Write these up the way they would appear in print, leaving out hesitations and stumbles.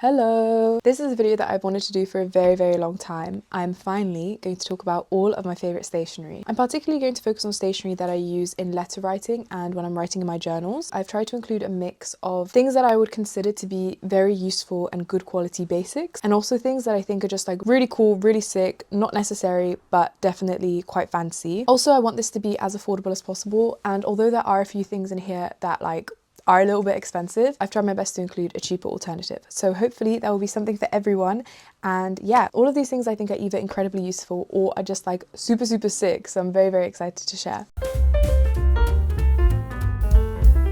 Hello! This is a video that I've wanted to do for a very long time. I'm finally going to talk about all of my favourite stationery. I'm particularly going to focus on stationery that I use in letter writing and when I'm writing in my journals. I've tried to include a mix of things that I would consider to be very useful and good quality basics, and also things that I think are just like really cool, really sick, not necessary, but definitely quite fancy. Also, I want this to be as affordable as possible, and although there are a few things in here that are a little bit expensive, I've tried my best to include a cheaper alternative. So hopefully there will be something for everyone. And yeah, all of these things I think are either incredibly useful or are just like super sick. So I'm very excited to share.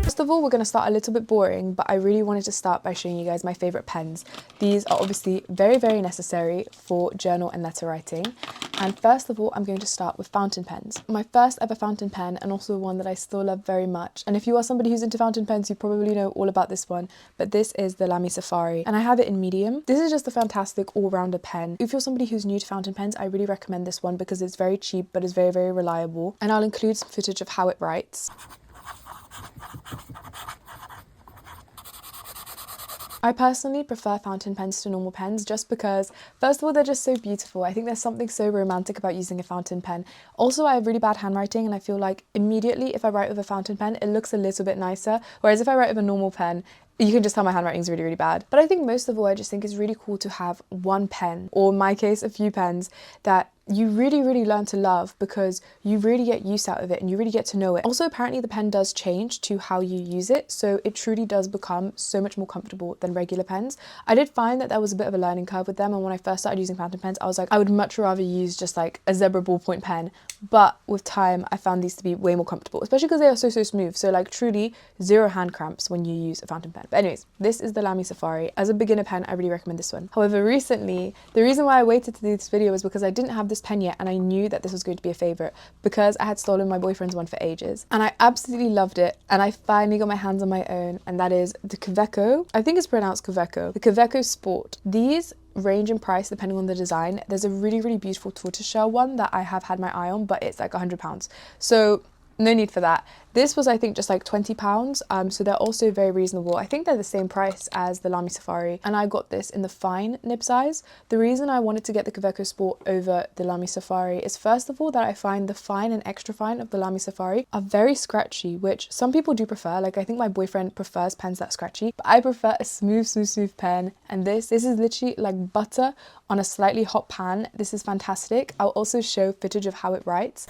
First of all, we're going to start a little bit boring, but I really wanted to start by showing you guys my favourite pens. These are obviously very necessary for journal and letter writing. And first of all, I'm going to start with fountain pens. My first ever fountain pen, and also one that I still love very much. And if you are somebody who's into fountain pens, you probably know all about this one, but this is the Lamy Safari, and I have it in medium. This is just a fantastic all-rounder pen. If you're somebody who's new to fountain pens, I really recommend this one because it's very cheap, but it's very reliable. And I'll include some footage of how it writes. I personally prefer fountain pens to normal pens just because, first of all, they're just so beautiful. I think there's something so romantic about using a fountain pen. Also, I have really bad handwriting, and I feel like immediately if I write with a fountain pen, it looks a little bit nicer. Whereas if I write with a normal pen, you can just tell my handwriting is really bad. But I think most of all, I just think it's really cool to have one pen, or in my case, a few pens that you really learn to love because you really get use out of it and you really get to know it. Also, apparently the pen does change to how you use it, so it truly does become so much more comfortable than regular pens. I did find that there was a bit of a learning curve with them, and when I first started using fountain pens, I was like, I would much rather use just like a zebra ballpoint pen. But with time, I found these to be way more comfortable, especially because they are so smooth. So like truly zero hand cramps when you use a fountain pen. But anyways, this is the Lamy Safari. As a beginner pen, I really recommend this one. However, recently, the reason why I waited to do this video was because I didn't have this pen yet, and I knew that this was going to be a favourite because I had stolen my boyfriend's one for ages. And I absolutely loved it, and I finally got my hands on my own, and that is the Kaweco. I think it's pronounced Kaweco. The Kaweco Sport. These range in price depending on the design. There's a really beautiful tortoiseshell one that I have had my eye on, but it's like £100. So no need for that. This was, I think, just like £20, so they're also very reasonable. I think they're the same price as the Lamy Safari, and I got this in the fine nib size. The reason I wanted to get the Kaweco Sport over the Lamy Safari is, first of all, that I find the fine and extra fine of the Lamy Safari are very scratchy, which some people do prefer. Like, I think my boyfriend prefers pens that scratchy, but I prefer a smooth pen, and this is literally like butter on a slightly hot pan. This is fantastic. I'll also show footage of how it writes.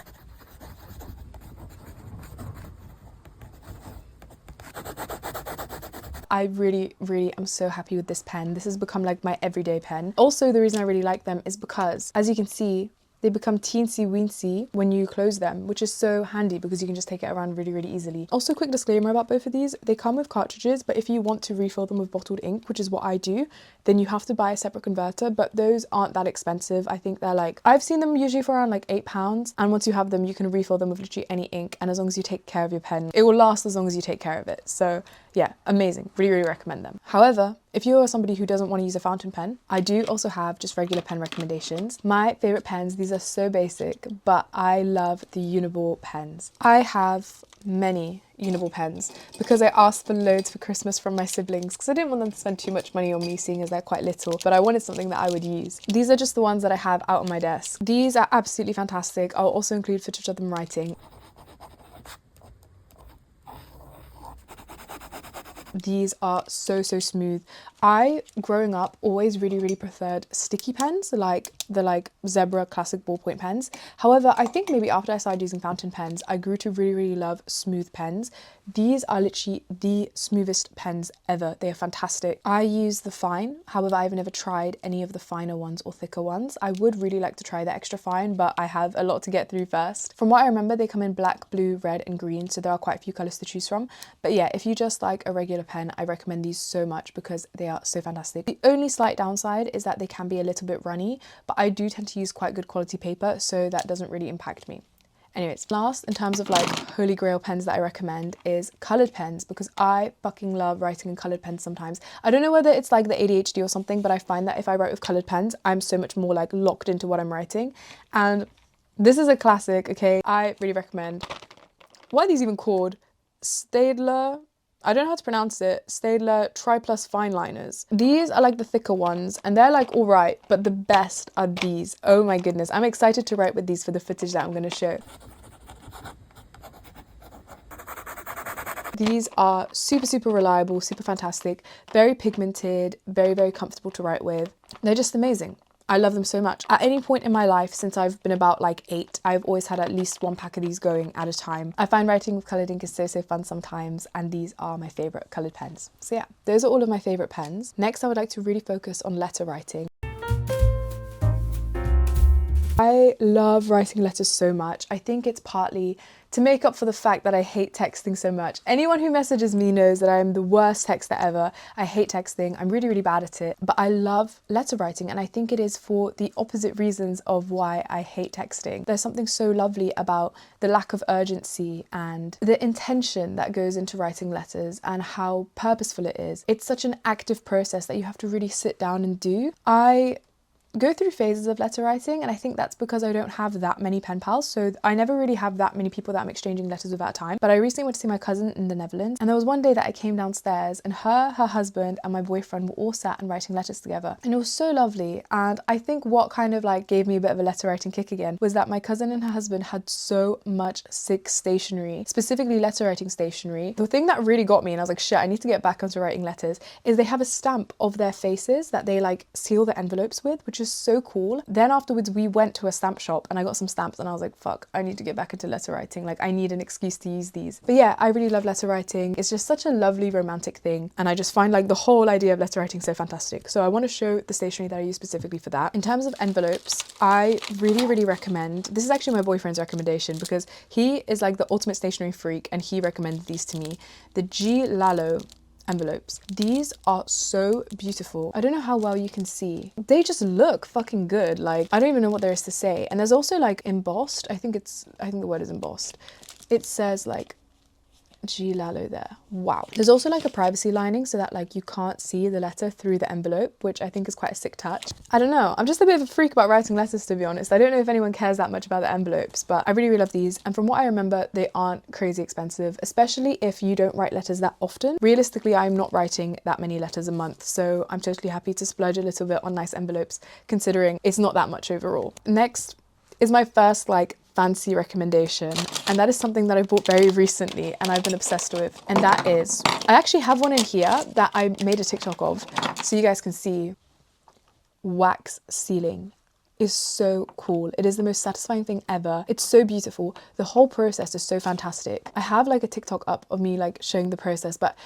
I really am so happy with this pen. This has become like my everyday pen. Also, the reason I really like them is because, as you can see, they become teensy weensy when you close them, which is so handy because you can just take it around really easily. Also, quick disclaimer about both of these. They come with cartridges, but if you want to refill them with bottled ink, which is what I do, then you have to buy a separate converter, but those aren't that expensive. I think they're like, I've seen them usually for around like £8, and once you have them, you can refill them with literally any ink, and as long as you take care of your pen, it will last as long as you take care of it. So yeah, amazing. Really recommend them. However, if you are somebody who doesn't want to use a fountain pen, I do also have just regular pen recommendations. My favourite pens, these are so basic, but I love the Uniball pens. I have many Uniball pens because I asked for loads for Christmas from my siblings because I didn't want them to spend too much money on me, seeing as they're quite little, but I wanted something that I would use. These are just the ones that I have out on my desk. These are absolutely fantastic. I'll also include footage of them writing. These are so smooth. I, growing up, always really preferred sticky pens, like the zebra classic ballpoint pens. However, I think maybe after I started using fountain pens, I grew to really love smooth pens. These are literally the smoothest pens ever. They are fantastic. I use the fine, however, I've never tried any of the finer ones or thicker ones. I would really like to try the extra fine, but I have a lot to get through first. From what I remember, they come in black, blue, red and green, so there are quite a few colours to choose from. But yeah, if you just like a regular pen, I recommend these so much because they are so fantastic. The only slight downside is that they can be a little bit runny, but I do tend to use quite good quality paper, so that doesn't really impact me. Anyways, last in terms of like holy grail pens that I recommend is coloured pens, because I fucking love writing in coloured pens sometimes. I don't know whether it's like the ADHD or something, but I find that if I write with coloured pens, I'm so much more like locked into what I'm writing. And this is a classic, okay? I really recommend. What are these even called? Staedtler I don't know how to pronounce it, Staedtler Tri-Plus Fine Liners. These are like the thicker ones and they're like all right, but the best are these. Oh my goodness, I'm excited to write with these for the footage that I'm going to show. These are super, super reliable, super fantastic, very pigmented, very, very comfortable to write with. They're just amazing. I love them so much. At any point in my life since I've been about like 8, I've always had at least 1 pack of these going at a time. I find writing with coloured ink is so, so fun sometimes, and these are my favourite coloured pens. So yeah, those are all of my favourite pens. Next, I would like to really focus on letter writing. I love writing letters so much. I think it's partly to make up for the fact that I hate texting so much. Anyone who messages me knows that I'm the worst texter ever. I hate texting. I'm really, really bad at it. But I love letter writing, and I think it is for the opposite reasons of why I hate texting. There's something so lovely about the lack of urgency and the intention that goes into writing letters and how purposeful it is. It's such an active process that you have to really sit down and do. I go through phases of letter writing, and I think that's because I don't have that many pen pals, so I never really have that many people that I'm exchanging letters with at a time. But I recently went to see my cousin in the Netherlands, and there was one day that I came downstairs and her husband and my boyfriend were all sat and writing letters together, and it was so lovely. And I think what kind of like gave me a bit of a letter writing kick again was that my cousin and her husband had so much sick stationery, specifically letter writing stationery. The thing that really got me, and I was like, shit, I need to get back onto writing letters, is they have a stamp of their faces that they like seal the envelopes with, which is so cool. Then afterwards we went to a stamp shop and I got some stamps, and I was like, fuck, I need to get back into letter writing. Like, I need an excuse to use these. But yeah, I really love letter writing. It's just such a lovely romantic thing, and I just find like the whole idea of letter writing so fantastic. So I want to show the stationery that I use specifically for that. In terms of envelopes, I really, really recommend, this is actually my boyfriend's recommendation because he is like the ultimate stationery freak and he recommended these to me, the G Lalo envelopes. These are so beautiful. I don't know how well you can see. They just look fucking good. Like, I don't even know what there is to say. And there's also like embossed, I think the word is embossed. It says like G Lalo there. Wow. There's also like a privacy lining so that like you can't see the letter through the envelope, which I think is quite a sick touch. I don't know, I'm just a bit of a freak about writing letters, to be honest. I don't know if anyone cares that much about the envelopes, but I really, really love these. And from what I remember, they aren't crazy expensive, especially if you don't write letters that often. Realistically, I'm not writing that many letters a month, so I'm totally happy to splurge a little bit on nice envelopes, considering it's not that much overall. Next is my first like fancy recommendation, and that is something that I bought very recently and I've been obsessed with, and that is, I actually have one in here that I made a TikTok of so you guys can see. Wax sealing is so cool. It is the most satisfying thing ever. It's so beautiful. The whole process is so fantastic. I have like a TikTok up of me like showing the process, but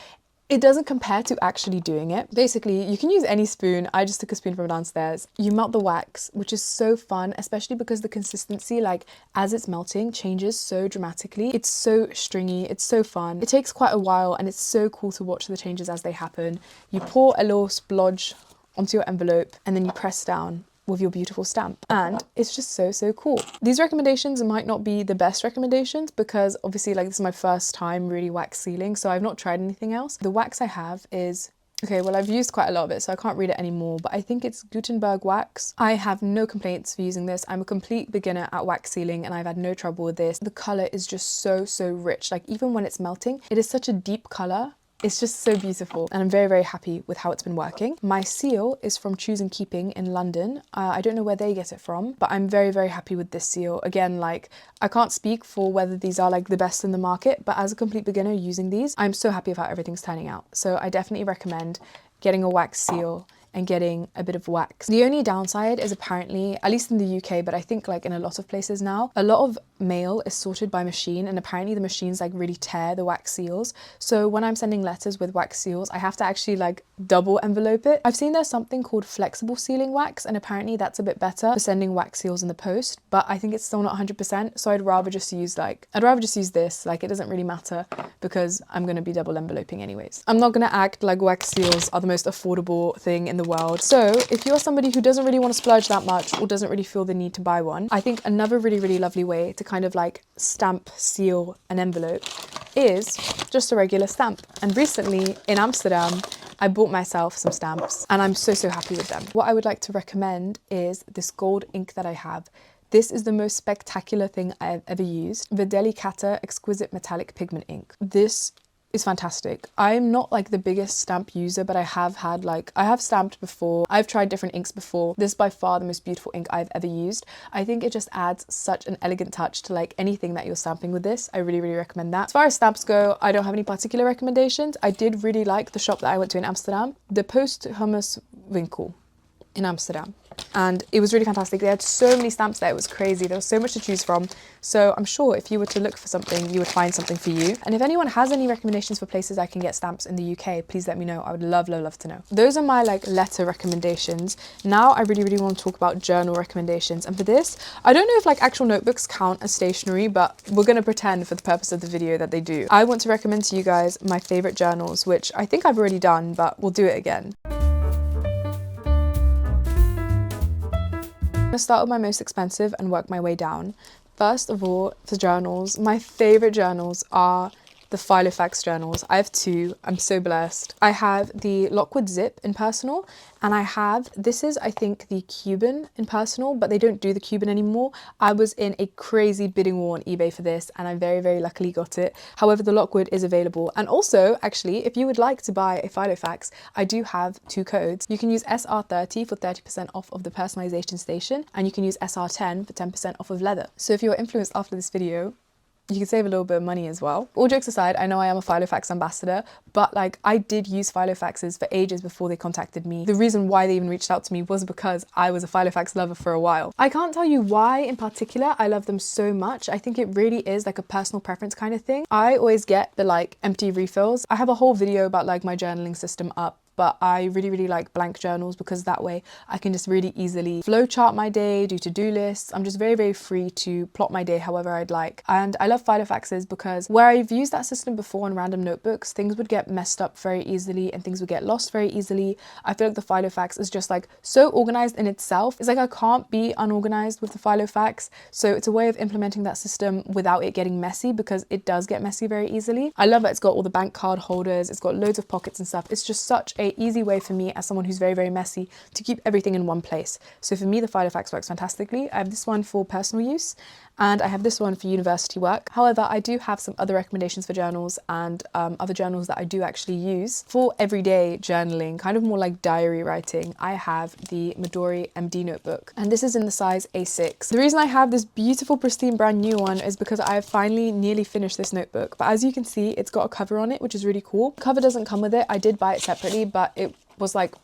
it doesn't compare to actually doing it. Basically, you can use any spoon. I just took a spoon from downstairs. You melt the wax, which is so fun, especially because the consistency, like as it's melting, changes so dramatically. It's so stringy, it's so fun. It takes quite a while and it's so cool to watch the changes as they happen. You pour a little splodge onto your envelope and then you press down with your beautiful stamp, and it's just so, so cool. These recommendations might not be the best recommendations because obviously like this is my first time really wax sealing, so I've not tried anything else. The wax I have is, okay, well I've used quite a lot of it so I can't read it anymore, but I think it's Gutenberg wax. I have no complaints for using this. I'm a complete beginner at wax sealing and I've had no trouble with this. The colour is just so, so rich. Like even when it's melting, it is such a deep colour. It's just so beautiful and I'm very, very happy with how it's been working. My seal is from Choose and Keeping in London. I don't know where they get it from, but I'm very, very happy with this seal. Again, like I can't speak for whether these are like the best in the market, but as a complete beginner using these, I'm so happy with how everything's turning out. So I definitely recommend getting a wax seal and getting a bit of wax. The only downside is apparently, at least in the UK, but I think like in a lot of places now, a lot of mail is sorted by machine and apparently the machines like really tear the wax seals. So when I'm sending letters with wax seals, I have to actually like double envelope it. I've seen there's something called flexible sealing wax and apparently that's a bit better for sending wax seals in the post, but I think it's still not 100%. So I'd rather just use this, like it doesn't really matter because I'm gonna be double enveloping anyways. I'm not gonna act like wax seals are the most affordable thing in the world. So if you're somebody who doesn't really want to splurge that much or doesn't really feel the need to buy one, I think another really, really lovely way to kind of like stamp seal an envelope is just a regular stamp. And recently in Amsterdam, I bought myself some stamps and I'm so, so happy with them. What I would like to recommend is this gold ink that I have. This is the most spectacular thing I've ever used. The Delicata Exquisite Metallic Pigment Ink. This is fantastic. I'm not like the biggest stamp user, but I have stamped before. I've tried different inks before. This is by far the most beautiful ink I've ever used. I think it just adds such an elegant touch to like anything that you're stamping with this. I really recommend that. As far as stamps go, I don't have any particular recommendations. I did really like the shop that I went to in Amsterdam, the Post Hummus Winkel in Amsterdam, and it was really fantastic. They had so many stamps there, it was crazy. There was so much to choose from, so I'm sure if you were to look for something, you would find something for you. And if anyone has any recommendations for places I can get stamps in the UK, please let me know. I would love to know. Those are my like letter recommendations. Now I really want to talk about journal recommendations, and for this, I don't know if like actual notebooks count as stationery, but we're gonna pretend for the purpose of the video that they do. I want to recommend to you guys my favorite journals, which I think I've already done, but we'll do it again. I'm gonna start with my most expensive and work my way down. First of all, for journals, my favorite journals are the Filofax journals. I have two. I'm so blessed. I have the Lockwood Zip in personal, and I have, this is I think the Cuban in personal, but they don't do the Cuban anymore. I was in a crazy bidding war on eBay for this, and I very luckily got it. However, the Lockwood is available. And also, actually, if you would like to buy a Filofax, I do have two codes. You can use SR30 for 30% off of the personalization station, and you can use SR10 for 10% off of leather. So if you're influenced after this video, you can save a little bit of money as well. All jokes aside, I know I am a Filofax ambassador, but like I did use Filofaxes for ages before they contacted me. The reason why they even reached out to me was because I was a Filofax lover for a while. I can't tell you why in particular I love them so much. I think it really is like a personal preference kind of thing. I always get the like empty refills. I have a whole video about like my journaling system up, but I really like blank journals because that way I can just really easily flowchart my day, do to-do lists. I'm just very free to plot my day however I'd like. And I love Filofaxes because where I've used that system before on random notebooks, things would get messed up very easily and things would get lost very easily. I feel like the Filofax is just like so organized in itself. It's like I can't be unorganized with the Filofax, so it's a way of implementing that system without it getting messy, because it does get messy very easily. I love that it's got all the bank card holders, it's got loads of pockets and stuff. It's just such a easy way for me as someone who's very messy to keep everything in one place. So for me, the Filofax works fantastically. I have this one for personal use and I have this one for university work. However, I do have some other recommendations for journals and other journals that I do actually use for everyday journaling, kind of more like diary writing. I have the Midori MD notebook, and this is in the size A6. The reason I have this beautiful, pristine, brand new one is because I have finally nearly finished this notebook. But as you can see, it's got a cover on it, which is really cool. The cover doesn't come with it. I did buy it separately, but it was like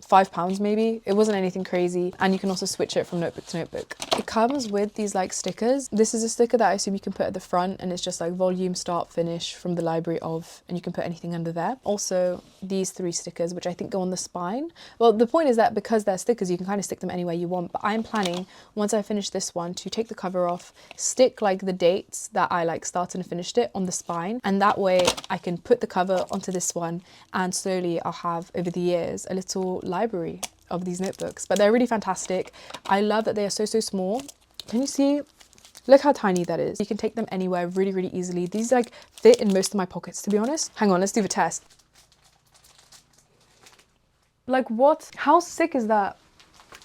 £5 maybe. It wasn't anything crazy, and you can also switch it from notebook to notebook. It comes with these like stickers. This is a sticker that I assume you can put at the front, and it's just like volume, start, finish, from the library of, and you can put anything under there. Also these 3 stickers, which I think go on the spine. Well, the point is that because they're stickers, you can kind of stick them anywhere you want, but I'm planning, once I finish this one, to take the cover off, stick like the dates that I like started and finished it on the spine, and that way I can put the cover onto this one, and slowly I'll have over the years a little library of these notebooks. But they're really fantastic. I love that they are so small. Can you see? Look how tiny that is. You can take them anywhere really easily. These like fit in most of my pockets, to be honest. Hang on, let's do the test. Like what? How sick is that?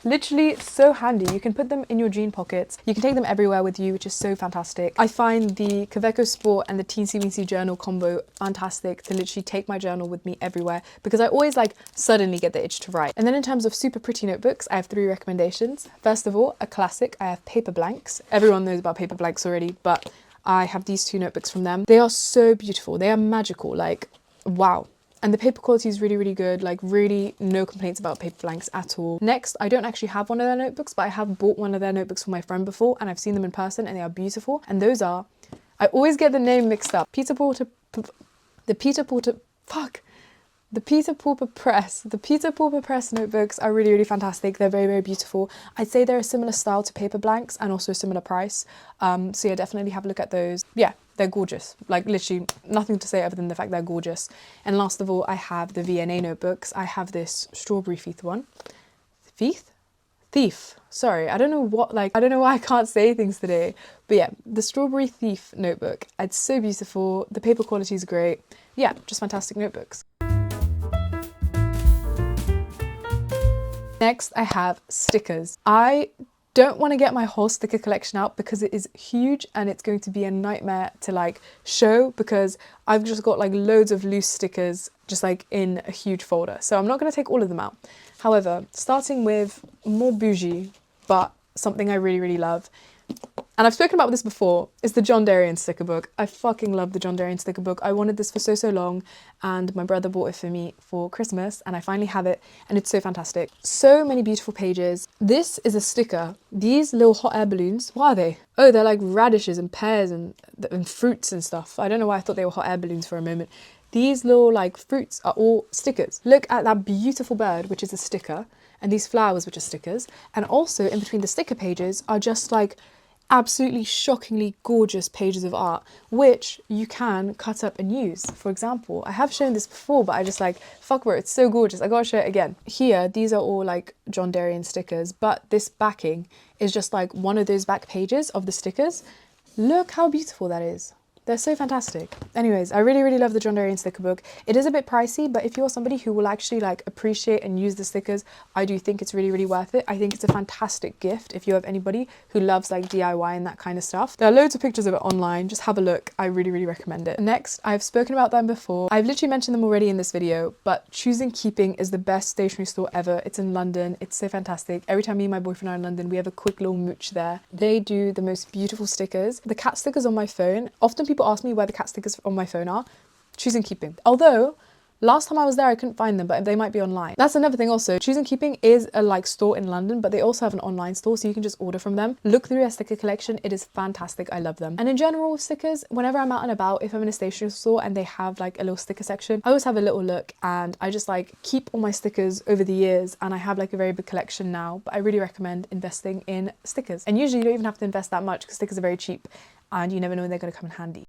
Literally so handy. You can put them in your jean pockets. You can take them everywhere with you, which is so fantastic. I find the Kaweco Sport and the Teensy Weensy journal combo fantastic to literally take my journal with me everywhere, because I always like suddenly get the itch to write. And then in terms of super pretty notebooks, I have 3 recommendations. First of all, a classic, I have paper blanks. Everyone knows about paper blanks already, but I have these 2 notebooks from them. They are so beautiful. They are magical, like wow. And the paper quality is really good, like really no complaints about paper blanks at all. Next, I don't actually have one of their notebooks, but I have bought one of their notebooks for my friend before, and I've seen them in person and they are beautiful. And those are, I always get the name mixed up, the Peter Pauper Press. The Peter Pauper Press notebooks are really fantastic. They're very beautiful. I'd say they're a similar style to paper blanks and also a similar price. So yeah, definitely have a look at those. Yeah, they're gorgeous. Like literally nothing to say other than the fact they're gorgeous. And last of all, I have the VNA notebooks. I have this strawberry Thief one. Thief. Sorry, I don't know why I can't say things today. But yeah, the Strawberry Thief notebook. It's so beautiful. The paper quality is great. Yeah, just fantastic notebooks. Next, I have stickers. I don't want to get my whole sticker collection out because it is huge and it's going to be a nightmare to like show, because I've just got like loads of loose stickers just like in a huge folder. So I'm not going to take all of them out. However, starting with more bougie, but something I really, really love, and I've spoken about this before, is the John Darien sticker book. I fucking love the John Darien sticker book. I wanted this for so long, and my brother bought it for me for Christmas, and I finally have it, and it's so fantastic. So many beautiful pages. This is a sticker. These little hot air balloons, what are they? Oh, they're like radishes and pears and fruits and stuff. I don't know why I thought they were hot air balloons for a moment. These little like fruits are all stickers. Look at that beautiful bird, which is a sticker, and these flowers, which are stickers. And also in between the sticker pages are just like absolutely shockingly gorgeous pages of art, which you can cut up and use. For example, I have shown this before, but I just like, fuck bro, it's so gorgeous, I gotta show it again. Here, these are all like John Darien stickers, but this backing is just like one of those back pages of the stickers. Look how beautiful that is. They're so fantastic. Anyways, I really, really love the John Darien sticker book. It is a bit pricey, but if you're somebody who will actually like appreciate and use the stickers, I do think it's really, really worth it. I think it's a fantastic gift if you have anybody who loves like DIY and that kind of stuff. There are loads of pictures of it online. Just have a look. I really, really recommend it. Next, I've spoken about them before. I've literally mentioned them already in this video, but Choosing Keeping is the best stationery store ever. It's in London. It's so fantastic. Every time me and my boyfriend are in London, we have a quick little mooch there. They do the most beautiful stickers. The cat stickers on my phone, often people ask me where the cat stickers on my phone are. Choosing Keeping. Although last time I was there I couldn't find them, but they might be online. That's another thing also. Choosing Keeping is a like store in London, but they also have an online store, so you can just order from them. Look through their sticker collection. It is fantastic. I love them. And in general with stickers, whenever I'm out and about, if I'm in a stationery store and they have like a little sticker section, I always have a little look, and I just like keep all my stickers over the years, and I have like a very big collection now. But I really recommend investing in stickers, and usually you don't even have to invest that much because stickers are very cheap and you never know when they're going to come in handy.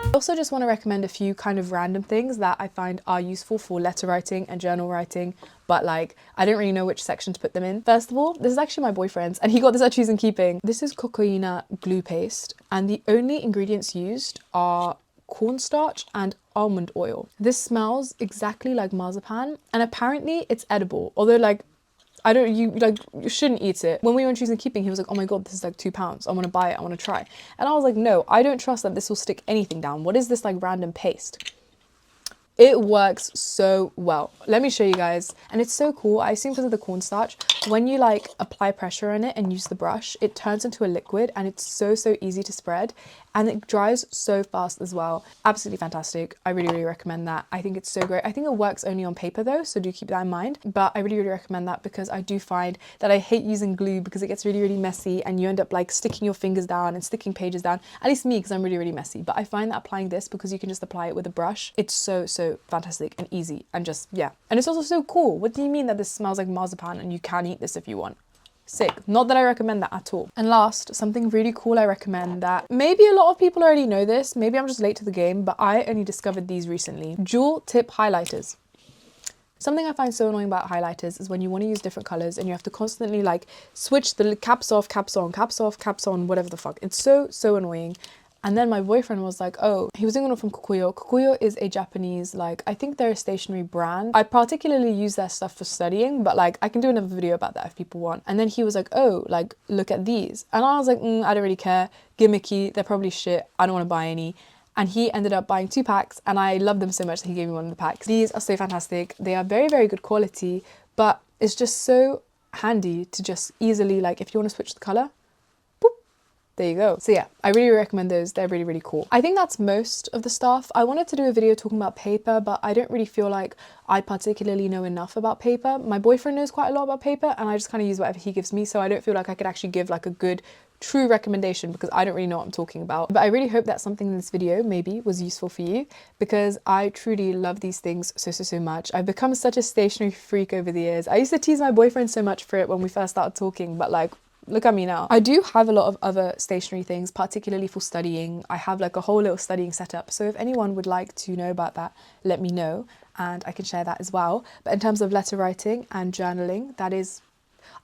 I also just want to recommend a few kind of random things that I find are useful for letter writing and journal writing, but like I don't really know which section to put them in. First of all, this is actually my boyfriend's, and he got this at Choosing Keeping. This is cocoina glue paste, and the only ingredients used are cornstarch and almond oil. This smells exactly like marzipan, and apparently it's edible, although like you shouldn't eat it. When we were in Choosing Keeping, he was like, oh my god, this is like £2. I want to buy it, I want to try. And I was like, no, I don't trust that this will stick anything down. What is this like random paste? It works so well. Let me show you guys. And it's so cool. I assume because of the cornstarch, when you like apply pressure on it and use the brush, it turns into a liquid, and it's so easy to spread, and it dries so fast as well. Absolutely fantastic. I really, really recommend that. I think it's so great. I think it works only on paper though, so do keep that in mind. But I really, really recommend that because I do find that I hate using glue because it gets really, really messy and you end up like sticking your fingers down and sticking pages down. At least me, because I'm really, really messy. But I find that applying this, because you can just apply it with a brush, it's so fantastic and easy, and just, yeah. And it's also so cool. What do you mean that this smells like marzipan and you can eat this if you want? Sick. Not that I recommend that at all. And last, something really cool I recommend that maybe a lot of people already know this, maybe I'm just late to the game, but I only discovered these recently. Dual tip highlighters. Something I find so annoying about highlighters is when you want to use different colors and you have to constantly like switch the caps off, caps on, caps off, caps on, whatever the fuck. It's so annoying. And then my boyfriend was like, oh, he was doing one from Kokuyo. Kokuyo is a Japanese, like, I think they're a stationery brand. I particularly use their stuff for studying, but like, I can do another video about that if people want. And then he was like, oh, like, look at these. And I was like, I don't really care. Gimmicky, they're probably shit. I don't want to buy any. And he ended up buying 2 packs, and I love them so much that he gave me one of the packs. These are so fantastic. They are very good quality, but it's just so handy to just easily, like, if you want to switch the color, there you go. So yeah, I really recommend those. They're really cool. I think that's most of the stuff. I wanted to do a video talking about paper, but I don't really feel like I particularly know enough about paper. My boyfriend knows quite a lot about paper, and I just kind of use whatever he gives me, so I don't feel like I could actually give like a good true recommendation because I don't really know what I'm talking about. But I really hope that something in this video maybe was useful for you, because I truly love these things so much. I've become such a stationery freak over the years. I used to tease my boyfriend so much for it when we first started talking, but like, look at me now. I do have a lot of other stationery things, particularly for studying. I have like a whole little studying setup. So if anyone would like to know about that, let me know and I can share that as well. But in terms of letter writing and journaling, that is,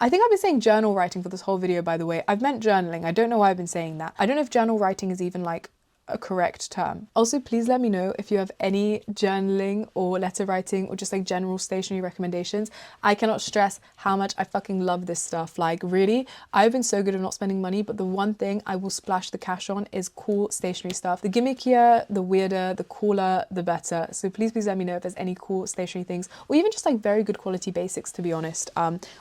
I think I've been saying journal writing for this whole video, by the way. I've meant journaling. I don't know why I've been saying that. I don't know if journal writing is even like a correct term. Also, please let me know if you have any journaling or letter writing or just like general stationery recommendations. I cannot stress how much I fucking love this stuff. Like really, I've been so good at not spending money, but the one thing I will splash the cash on is cool stationery stuff. The gimmickier, the weirder, the cooler, the better. So please let me know if there's any cool stationery things, or even just like very good quality basics, to be honest.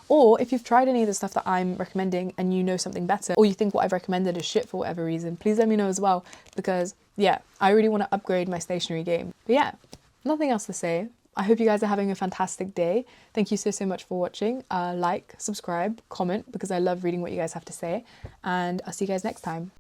Or if you've tried any of the stuff that I'm recommending and you know something better, or you think what I've recommended is shit for whatever reason, please let me know as well, because yeah, I really want to upgrade my stationery game. But yeah, nothing else to say. I hope you guys are having a fantastic day. Thank you so much for watching. Like, subscribe, comment, because I love reading what you guys have to say, and I'll see you guys next time.